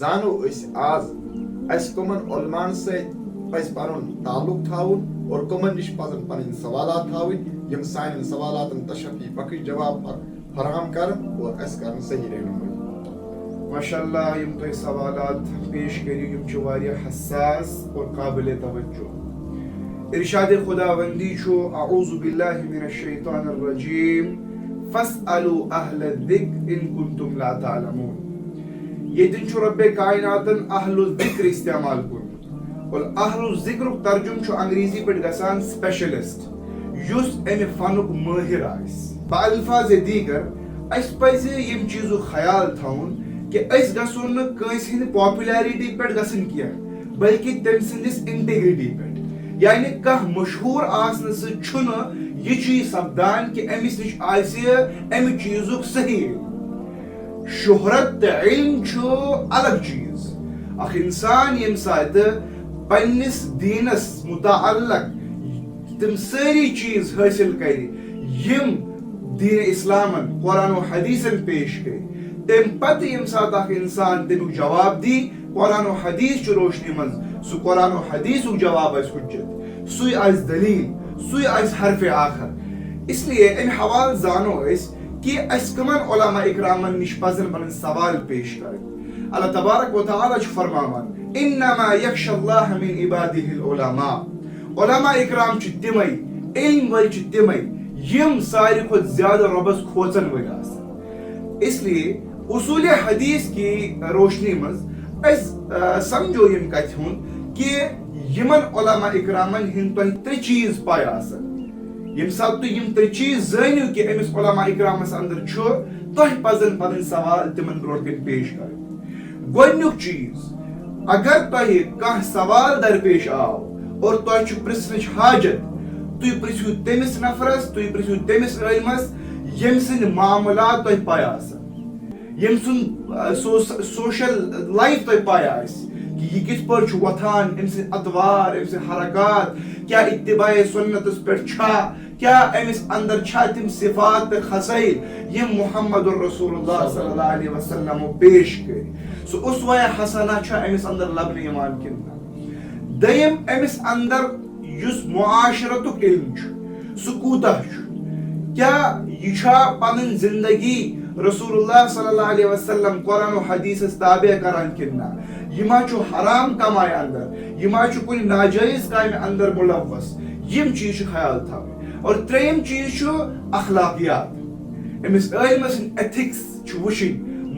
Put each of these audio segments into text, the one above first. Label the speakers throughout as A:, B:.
A: زانو اس آز اس کمن علمان سے پس پنن تعلق تھاون اور کمن نش پزن پنن سوالات تھاون یم سانن سوالاتن تشفی بخش جواب فراہم کرن اور اس کرن صحیح رہنمائی.
B: ماشاءاللہ یم تہ سوالات پیش کریو یم چھ واریاہ حساس اور قابل توجہ. ارشاد خداوندی چھو اعوذ باللہ من الشیطان الرجیم فاسألوا اہل الذکر ان کنتم لا تعلمون. یتن چھو رب کائناتن اہل الذکر استعمال کرمت اور اہل الذکر ترجم چھو انگریزی پہ گسان سپیشلسٹ یس امہ فنک ماہر آس. بالفاظ دیگر اس پز یم چیزو خیال تھاون کہ اس گژھو نہ کٲنٛسہِ ہٕنٛدِ پاپولیرٹی پٮ۪ٹھ گژھن کینٛہہ بلکہ تٔمۍ سٕنٛدِس انٹیگریٹی پٮ۪ٹھ. یعنی کانٛہہ مشہوٗر آسنہٕ سۭتۍ چھُنہٕ یہِ چیٖز سپدان کہ أمِس نِش آسہِ اَمہِ چیٖزُک صحیح علم. شہرت تہٕ علم چھُ الگ چیٖز. اکھ انسان ییٚمہِ ساتہٕ پننِس دیٖنس متعلق تِم سٲری چیٖز حٲصِل کرِ یِم دیٖنِ اِسلامن قرآن و حدیثن پیش کٔرۍ تمہِ پتہٕ ییٚمہِ ساتہٕ اکھ انسان تمیُک جواب دی قرآن و حدیث چہِ روشنی منٛز سُہ قرآن و حدیثُک جواب آسہِ حجت سُے آسہِ دلیٖل سُے آسہِ حرفِ آخر. اس لیے امہِ حوالہٕ زانو أسۍ کہ اَسہِ کٕمن علماء اکرامن نِش پزن پنٕنۍ سوال پیش کرٕنۍ. اللہ تبارک و تعالیٰ چھُ فرماوان انما یخشى اللہ من عباده العلماء. علماء اکرام چھِ تِمے علم وٲلۍ چھِ تِمے یم ساروی کھۄتہٕ زیادٕ رۄبس کھوژن وٲلۍ آسن. اس لیے اصول حدیث کی روشنی مز سمجھو یم کتھ ہند کہ یمن علماء اکرامن ہند تہ ترے چیز پاے آسن. یم سات تہ یم ترے چیز زانیو کہ امس علماء اکرامس اندر چھُ تہ پزن پنن سوال تمن برونٛٹھ کن پیش کرن. گۄڈنیُک چیز اگر تہ کانٛہہ سوال درپیش آو اور تہ چھُ پرژھنٕچ حاجت تُہۍ پرژھِو تٔمِس نفرس تُہۍ پرژھِو تٔمِس عٲلمس ییٚمہِ سٕنٛدۍ معاملات تۄہہِ پاے آسن یم سُنٛد سوشل لائف تۄہہِ پاے آسہِ کہ یہ کِتھ پٲٹھۍ چھُ وۄتھان أمۍ سٕنٛدۍ اطوار أمۍ سٕنٛدۍ حرکات کیٛاہ اتباع سنتس پٮ۪ٹھ چھا کیٛاہ أمِس اندر چھا تِم صفات تہٕ خصائل یم محمد رسول اللہ صلی اللہ علیہ وسلم پیش کٔرۍ. سُہ اسوہ حسنہ چھا أمِس اندر لبنہٕ یِوان کِنہٕ نہ. دوٚیِم أمِس اندر یُس معاشرتُک علم چھُ سُہ کوٗتاہ چھُ. کیٛاہ یہِ چھا پنٕنۍ زندگی رسول اللہ صلی اللہ علیہ وسلم قرآن و حدیثس تابع کران کِنہٕ نہ. یہِ ما چھُ حرام کمایہِ اندر یہِ ما چھُ کُنہِ ناجٲیز کامہِ اندر ملوث. یم چیٖز چھِ خیال تھاوٕنۍ. اور ترٛیٚیِم چیٖز چھُ اخلاقیات. أمِس عٲلمہٕ سٕنٛدۍ ایتھکس چھِ وٕچھِنۍ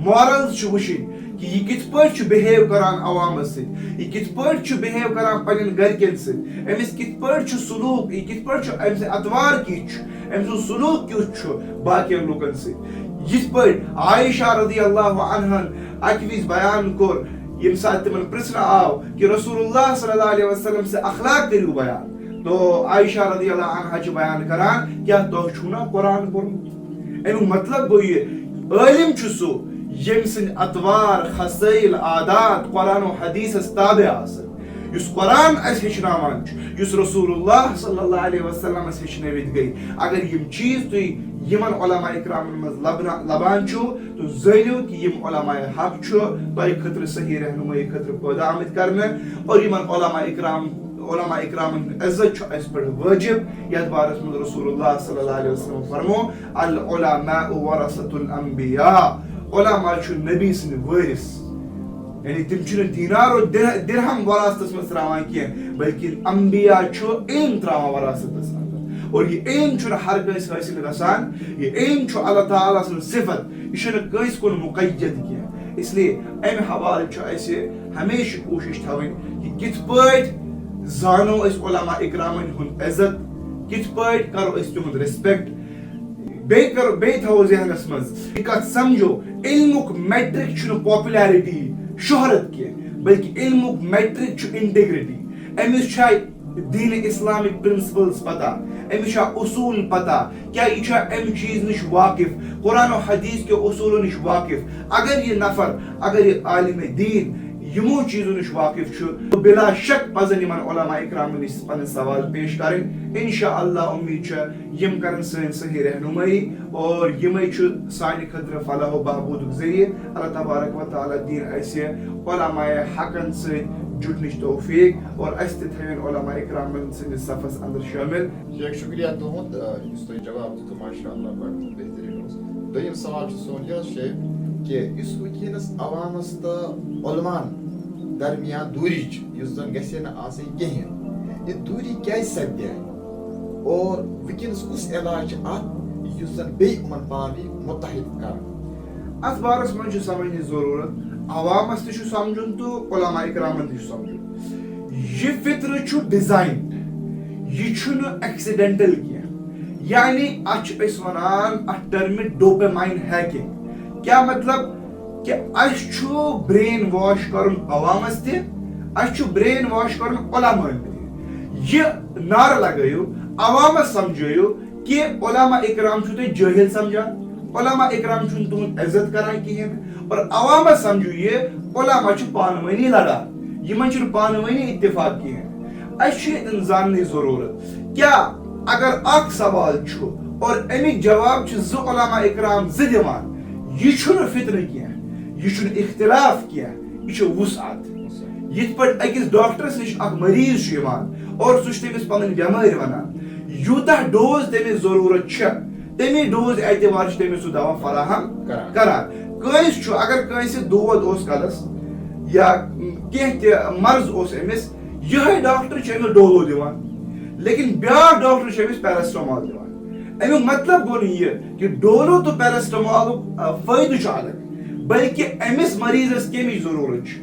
B: مارلز چھِ وٕچھِنۍ کہ یہِ کِتھ پٲٹھۍ چھُ بِہیو کران عوامس سۭتۍ یہِ کِتھ پٲٹھۍ چھُ بِہیو کران پننٮ۪ن گرِکٮ۪ن سۭتۍ أمِس کِتھ پٲٹھۍ چھُ سلوٗک یہِ کِتھ پٲٹھۍ چھُ أمۍ سٕنٛدۍ اتوار کِتھ چھُ أمۍ سُنٛد سلوٗک کیُتھ چھُ باقین لُکن سۭتۍ. یِتھ پٲٹھۍ عائشہ رضی اللہ عنہن اکہِ وِزِ بیان کوٚر ییٚمہِ ساتہٕ تِمن پرژھنہٕ آو کہ رسول اللہ صلی اللہ علیہ وسلم سے اخلاق کٔرِو بیان تو عائشہ رضی اللہ عنہا چھِ بیان کران کیٛاہ تۄہہِ چھُو نا قرآن پوٚرمُت. امیُک مطلب گوٚو یہِ عٲلِم چھُ سُہ ییٚمہِ سٕنٛدۍ اتوار خصائل عادات قرآن و حدیثس تابع آسن یُس قرآن اسہِ ہیٚچھناوان چھُ یُس رسول اللہ صلی اللہ علیہ وسلم اسہِ ہیٚچھنٲوِتھ گٔے. اگر یم چیٖز تُہۍ یمن علماء اکرامن منٛز لبان چھُو تو زٲنِو کہ یم علماء حق چھُ تۄہہِ خٲطرٕ صحیح رہنمٲیی خٲطرٕ پٲدٕ آمٕتۍ کرنہٕ اور یمن علماء اکرامن ہُنٛد عزت چھُ اسہِ پٮ۪ٹھ وٲجب. یتھ بارس منٛز رسول اللہ صلی اللہ علیہ وسلم فرمو العلماء ورثة الانبیاء. علماء چھُ نبی سٕنٛدۍ وٲرث. یعنی تِم چھِنہٕ دینار و درہم وراثتس منٛز تراوان کینٛہہ بلکہ انبیا چھُ علم تراوان وراثتس منٛز. اور یہ علم چھُنہٕ ہر کٲنٛسہِ حٲصِل گژھان. یہ علم چھُ اللہ تعالیٰ سٕنٛز صفت یہ چھُنہٕ کٲنٛسہِ کُن مُقید کینٛہہ. اس لیے امہِ حوالہٕ چھُ اسہِ ہمیشہِ کوٗشش تھاوٕنۍ کہ کِتھ پٲٹھۍ زانو أسۍ علماء اکرامن ہُنٛد عزت کِتھ پٲٹھۍ کرو أسۍ تِہُنٛد ریسپیکٹ. بیٚیہِ تھاوو ذہنس منٛز یہِ کتھ سمجھو علمُک میٹرک چھُنہٕ پاپولیرٹی شہرت کینٛہہ بلکہ علمُک میٹرک چھُ انٹیگریٹی. أمِس چھا دین اسلامک پرنسپلز پتہ أمِس چھا اصوٗل پتہ کیٛاہ یہِ چھا امہِ چیٖز نِش واقف قرآن و حدیث کے اصوٗلو نِش واقف. اگر یہِ نفر اگر یہِ عالمِ دیٖن یمو چیزوں نش واقف چھُ بلا شک پزن یمن علماء اکرام نش پن سوال پیش کریں انشاءاللہ امید چھ یم کرن سن صحیح رہنمائی اور یمے چھ سانہ خاطر فلاح و بہبود ذریعہ اللہ تبارک و تعالی دین اسہ علماء حقن ست جٹنچ توفیق اور اس تہ تھوین علماء اکرام سندس صفس اندر شامل.
A: شیخ شکریہ تہند اس تہ جواب دیتو ماشاء اللہ بڑا بہترین اوس. دویم سوال چھ سون یہ شیخ کہ اس وکینس عوامس تو علمان درمیان دوری اس زن گھے نا آسن کہین یہ دوری کیا سپدے اور وکینس کس علاج ات اس زن بی امن پانی متحد کر.
B: ات بارس من سمجھنے ضرورت عوامس تہ سمجھن تو علماء اکرامن تہ سمجھن یہ فطر چھ ڈیزائن یہ چھن ایکسیڈنٹل کی یعنی اچ اس ونان ات ٹرم ڈوپامائن ہیکنگ کیا مطلب کہ اس چھو برین واش کرن عوامس تہ اس چھو برین واش کرن علماء تہ یہ نعرہ لگایو عوامس سمجھایو کہ علماء اکرام چھو تہ جاہل سمجھان علماء اکرام چھن تہند عزت کران کہین اور عوامس سمجھو یہ علماء چھ پانونی لڑان یمن چھ پانونی اتفاق کہین اس چھ انسان ضرورت کیا اگر اخ سوال چھو اور امیک جواب چھ ز علماء اکرام ز دیوان یہ چھن فطر کینہ یہ چھن اختلاف کینہ یہ چھ وسعت یت پٹ اکس ڈاکٹرس نش اخ مریض چھ یوان اور سہ چھ تمس پنن بیمار ونان یوتہ ڈوز تمس ضرورت چھ تمی ڈوز اعتبار چھ تمس سہ دوا فراہم کران کٲنٛسہِ چھُ اگر کٲنٛسہِ دود اوس کلس یا کینٛہہ تہِ مرض اوس أمِس یِہے ڈاکٹر چھُ أمِس ڈولو دِوان لیکن بیٛاکھ ڈاکٹر چھُ أمِس پیراسٹامال دِوان امیُک مطلب گوٚو نہٕ یہِ کہ ڈولو تہٕ پیراسٹامالُک فٲیدٕ چھُ الگ بلکہ أمِس مریضس کمِچ ضروٗرت چھِ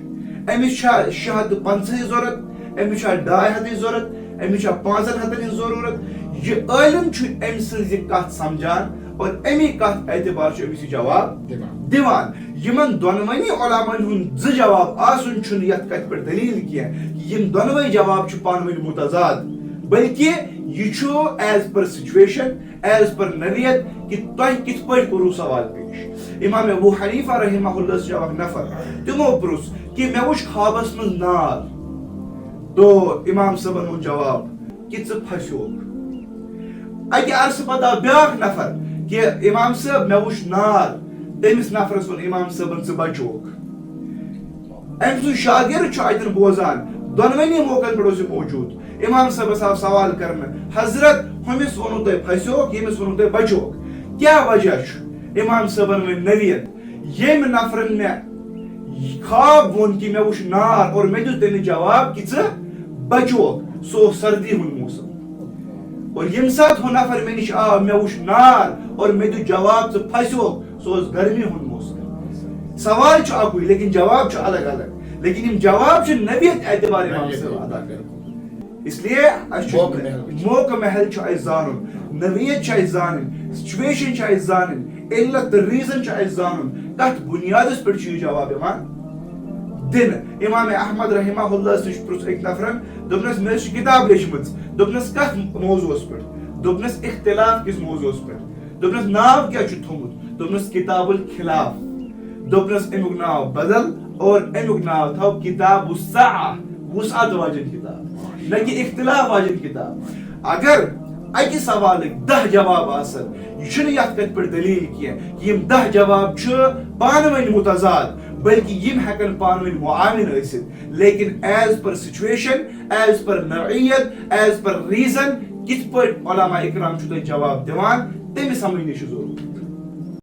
B: أمِس چھا 650 ضوٚرتھ أمِس چھا 200 ضوٚرتھ أمِس چھا 500 ہٕنٛز ضروٗرت یہِ عٲلِم چھُ أمۍ سٕنٛز یہِ کتھ سمجھان اور امی کتھ اعتبار چھ أمِس یہِ جواب دِوان یمن دۄنوٕنی علماءن ہُنٛد زٕ جواب آسُن چھُنہٕ یتھ کتھ پٮ۪ٹھ دلیٖل کینٛہہ کہ یِم دۄنوَے جواب چھِ پانہٕ ؤنۍ متضاد بلکہ یہ چھُ as per situation as per نوعیت کہ تۄہہِ کِتھ پٲٹھۍ کوٚروٕ سوال پیش. امام ابو حنیفہ رحمہ اللہ چھُ اکھ نفر تِمو پرُژھ کہ مےٚ وُچھ خوابس منٛز نار تو امام صٲبن ووٚن جواب کہ ژٕ پھسیوکھ. اکہِ عرصہٕ پتہٕ آو بیٛاکھ نفر کہ امام صٲب مےٚ وُچھ نار تٔمِس نفرس ووٚن امام صٲبن ژٕ بچوکھ. أمۍ سُنٛد شاگرد چھُ اتٮ۪ن بوزان دۄنوٕنی موقعن پٮ۪ٹھ اوس یہِ موجوٗد. امام صٲبس آو سوال کرنہٕ حضرت ہُمِس ووٚنوٕ تۄہہِ پھسیوکھ ییٚمِس ووٚنوٕ تۄہہِ بچوکھ کیٛاہ وجہ چھُ؟ امام صٲبن ؤنۍ نوعیت ییٚمۍ نفرن مےٚ خواب ووٚن کہ مےٚ وُچھ نار اور مےٚ دیُت تٔمِس جواب کہ ژٕ بچوکھ سُہ اوس سردی ہُنٛد موسم اور ییٚمہِ ساتہٕ ہُہ نفر مےٚ نِش آو مےٚ وُچھ نار اور مےٚ دیُت جواب ژٕ پھسیوکھ سُہ اوس گرمی ہُنٛد موسم. سوال چھُ اکُے لیکن جواب چھُ الگ الگ لیکن یِم جواب چھِ نوعیت اعتبار امام صٲب ادا کران. اس لیے موقع محل چھُ اسہِ زانُن نوعیت چھِ اسہِ زانٕنۍ سچویشن چھِ اسہِ زانٕنۍ علت تہٕ ریٖزن چھُ اسہِ زانُن کتھ بُنیادس پٮ۪ٹھ چھُ یہِ جواب یِوان دِنہٕ. امام احمد رحمہ اللہ نِش پرُژھ أکۍ نفرن دوٚپنس مےٚ چھِ کِتاب لیچھمٕژ دوٚپنس کتھ موضوعس پٮ۪ٹھ دوٚپنس اختلاف کِس موضوعس پٮ۪ٹھ دوٚپنس ناو کیٛاہ چھُ تھوٚمُت دوٚپنس کتاب الخلاف دوٚپنس امیُک ناو بدل اور امیُک ناو تھاو کتاب السعہ وسعت واجن کتاب نہ کہ اختلاف واجن کتاب. اگر اکہ سوالٕکۍ 10 جواب آسن یہ چھُنہٕ یتھ کتھ پٮ۪ٹھ دلیٖل کینٛہہ کہ یم 10 جواب چھِ پانہٕ ؤنۍ متضاد بلکہ یم ہیکن پانہٕ ؤنۍ معاون ٲسِتھ لیکن as per situation as per نوعیت ایز پر ریزن کِتھ پٲٹھۍ علماء اکرام چھُ تۄہہِ جواب دِوان تٔمِس سمجھنٕچ چھِ ضروٗرت.